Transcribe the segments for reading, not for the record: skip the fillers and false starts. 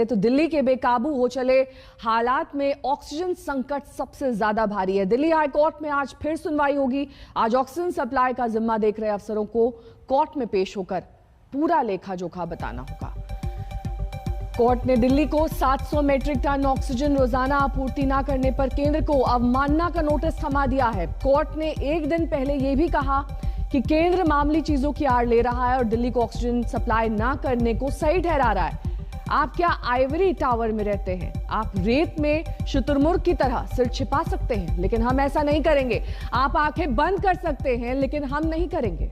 चले तो दिल्ली के बेकाबू हो चले हालात में ऑक्सीजन संकट सबसे ज्यादा भारी है। दिल्ली हाई कोर्ट में आज फिर सुनवाई होगी। आज ऑक्सीजन सप्लाई का जिम्मा देख रहे अफसरों को कोर्ट में पेश होकर पूरा लेखा जोखा बताना होगा। कोर्ट ने दिल्ली को 700 मीट्रिक टन ऑक्सीजन रोजाना आपूर्ति न करने पर केंद्र को अवमानना का नोटिस थमा दिया है। कोर्ट ने एक दिन पहले यह भी कहा कि केंद्र मामूली चीजों की आड़ ले रहा है और दिल्ली को ऑक्सीजन सप्लाई ना करने को सही ठहरा रहा है। आप क्या आइवरी टावर में रहते हैं? आप रेत में शुतुरमुर्ग की तरह सिर छिपा सकते हैं, लेकिन हम ऐसा नहीं करेंगे। आप आंखें बंद कर सकते हैं, लेकिन हम नहीं करेंगे।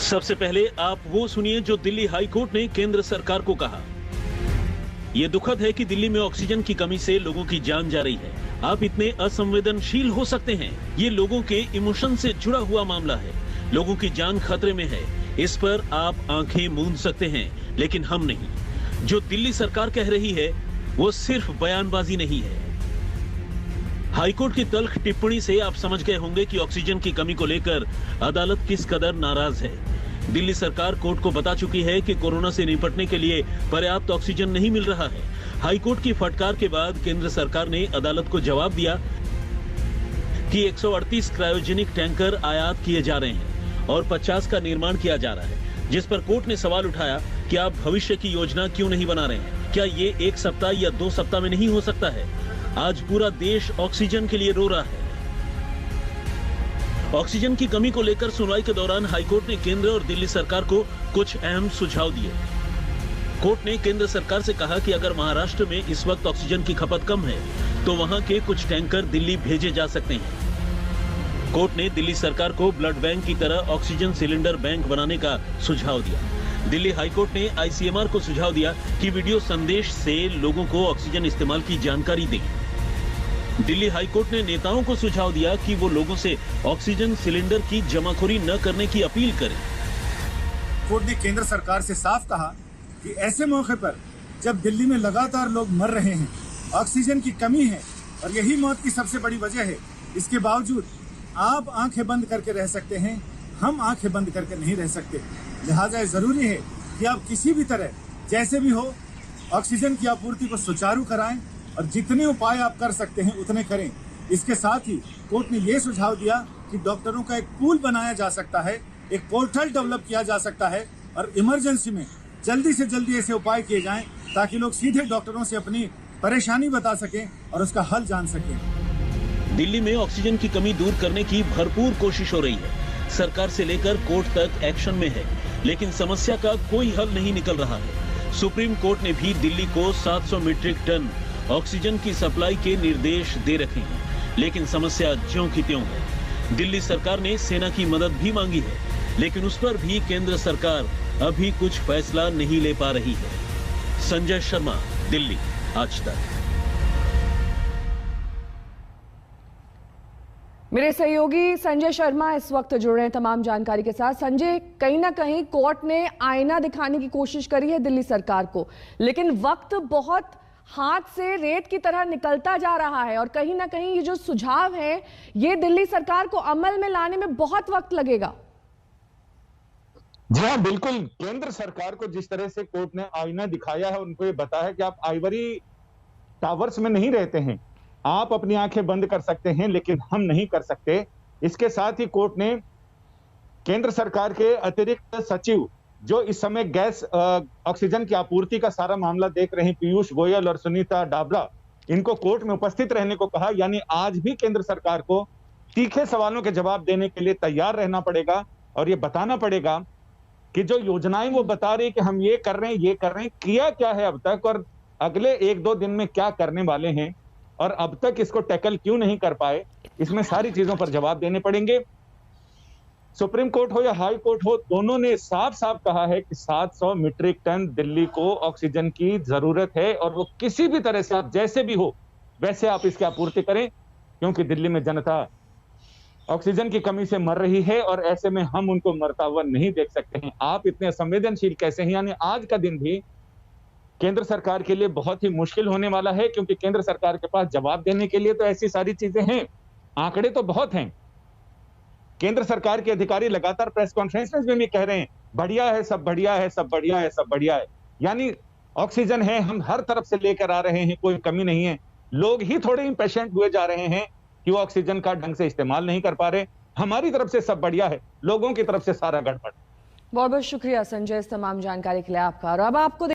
सबसे पहले आप वो सुनिए जो दिल्ली हाई कोर्ट ने केंद्र सरकार को कहा। यह दुखद है कि दिल्ली में ऑक्सीजन की कमी से लोगों की जान जा रही है। आप इतने असंवेदनशील हो सकते हैं। ये लोगों के इमोशन से जुड़ा हुआ मामला है। लोगों की जान खतरे में है। इस पर आप आंखें मूंद सकते हैं, लेकिन हम नहीं। जो दिल्ली सरकार कह रही है वो सिर्फ बयानबाजी नहीं है। हाईकोर्ट की तल्ख टिप्पणी से आप समझ गए होंगे कि ऑक्सीजन की कमी को लेकर अदालत किस कदर नाराज है। दिल्ली सरकार कोर्ट को बता चुकी है कि कोरोना से निपटने के लिए पर्याप्त ऑक्सीजन नहीं मिल रहा है। हाईकोर्ट की फटकार के बाद केंद्र सरकार ने अदालत को जवाब दिया कि 138 क्रायोजेनिक टैंकर आयात किए जा रहे हैं और 50 का निर्माण किया जा रहा है, जिस पर कोर्ट ने सवाल उठाया कि आप भविष्य की योजना क्यों नहीं बना रहे हैं? क्या ये 1 सप्ताह या 2 सप्ताह में नहीं हो सकता है? आज पूरा देश ऑक्सीजन के लिए रो रहा है। ऑक्सीजन की कमी को लेकर सुनवाई के दौरान हाईकोर्ट ने केंद्र और दिल्ली सरकार को कुछ अहम सुझाव दिए। कोर्ट ने केंद्र सरकार से कहा कि अगर महाराष्ट्र में इस वक्त ऑक्सीजन की खपत कम है तो वहां के कुछ टैंकर दिल्ली भेजे जा सकते हैं। कोर्ट ने दिल्ली सरकार को ब्लड बैंक की तरह ऑक्सीजन सिलेंडर बैंक बनाने का सुझाव दिया। दिल्ली हाईकोर्ट ने आईसीएमआर को सुझाव दिया कि वीडियो संदेश से लोगों को ऑक्सीजन इस्तेमाल की जानकारी दें। दिल्ली हाईकोर्ट ने नेताओं को सुझाव दिया कि वो लोगों से ऑक्सीजन सिलेंडर की जमाखोरी न करने की अपील करें। कोर्ट ने केंद्र सरकार से साफ कहा कि ऐसे मौके पर जब दिल्ली में लगातार लोग मर रहे हैं, ऑक्सीजन की कमी है और यही मौत की सबसे बड़ी वजह है, इसके बावजूद आप आंखें बंद करके रह सकते हैं, हम आंखें बंद करके नहीं रह सकते। लिहाजा जरूरी है कि आप किसी भी तरह जैसे भी हो ऑक्सीजन की आपूर्ति को सुचारू कराएं और जितने उपाय आप कर सकते हैं उतने करें। इसके साथ ही कोर्ट ने यह सुझाव दिया कि डॉक्टरों का एक पूल बनाया जा सकता है, एक पोर्टल डेवलप किया जा सकता है और इमरजेंसी में जल्दी से जल्दी ऐसे उपाय किए जाएं ताकि लोग सीधे डॉक्टरों से अपनी परेशानी बता सकें और उसका हल जान सकें। दिल्ली में ऑक्सीजन की कमी दूर करने की भरपूर कोशिश हो रही है। सरकार से लेकर कोर्ट तक एक्शन में है, लेकिन समस्या का कोई हल नहीं निकल रहा है। सुप्रीम कोर्ट ने भी दिल्ली को 700 मीट्रिक टन ऑक्सीजन की सप्लाई के निर्देश दे रखे हैं, लेकिन समस्या ज्यों की त्यों है। दिल्ली सरकार ने सेना की मदद भी मांगी है, लेकिन उस पर भी केंद्र सरकार अभी कुछ फैसला नहीं ले पा रही है। संजय शर्मा, दिल्ली, आज तक। मेरे सहयोगी संजय शर्मा इस वक्त जुड़ रहे हैं तमाम जानकारी के साथ। संजय, कहीं ना कहीं कोर्ट ने आईना दिखाने की कोशिश करी है दिल्ली सरकार को, लेकिन वक्त बहुत हाथ से रेत की तरह निकलता जा रहा है और कहीं ना कहीं ये जो सुझाव है ये दिल्ली सरकार को अमल में लाने में बहुत वक्त लगेगा। जी हाँ, बिल्कुल। केंद्र सरकार को जिस तरह से कोर्ट ने आईना दिखाया है, उनको ये बताया है कि आप आइवरी टावर्स में नहीं रहते हैं, आप अपनी आंखें बंद कर सकते हैं, लेकिन हम नहीं कर सकते। इसके साथ ही कोर्ट ने केंद्र सरकार के अतिरिक्त सचिव जो इस समय गैस ऑक्सीजन की आपूर्ति का सारा मामला देख रहे हैं, पीयूष गोयल और सुनीता डाबरा, इनको कोर्ट में उपस्थित रहने को कहा। यानी आज भी केंद्र सरकार को तीखे सवालों के जवाब देने के लिए तैयार रहना पड़ेगा और ये बताना पड़ेगा कि जो योजनाएं वो बता रही कि हम ये कर रहे हैं, ये कर रहे हैं, किया क्या है अब तक और अगले 1-2 दिन में क्या करने वाले हैं और अब तक इसको टैकल क्यों नहीं कर पाए। इसमें सारी चीजों पर जवाब देने पड़ेंगे। सुप्रीम कोर्ट हो या हाई कोर्ट हो, दोनों ने साफ साफ कहा है कि 700 मीट्रिक टन दिल्ली को ऑक्सीजन की जरूरत है और वो किसी भी तरह से, आप जैसे भी हो वैसे आप इसकी आपूर्ति करें, क्योंकि दिल्ली में जनता ऑक्सीजन की कमी से मर रही है और ऐसे में हम उनको मरता हुआ नहीं देख सकते हैं। आप इतने संवेदनशील कैसे हैं? यानी आज का दिन भी केंद्र सरकार के लिए बहुत ही मुश्किल होने वाला है, क्योंकि केंद्र सरकार के पास जवाब देने के लिए तो ऐसी सारी चीजें हैं, आंकड़े तो बहुत हैं। केंद्र सरकार के अधिकारी लगातार प्रेस कॉन्फ्रेंस में भी कह रहे हैं बढ़िया है, सब बढ़िया है, सब बढ़िया है, सब बढ़िया है। यानी ऑक्सीजन है, हम हर तरफ से लेकर आ रहे हैं, कोई कमी नहीं है। लोग ही थोड़े इंपेशेंट हुए जा रहे हैं कि वो ऑक्सीजन का ढंग से इस्तेमाल नहीं कर पा रहे। हमारी तरफ से सब बढ़िया है, लोगों की तरफ से सारा गड़बड़। बहुत बहुत शुक्रिया संजय इस तमाम जानकारी के लिए आपका। और अब आपको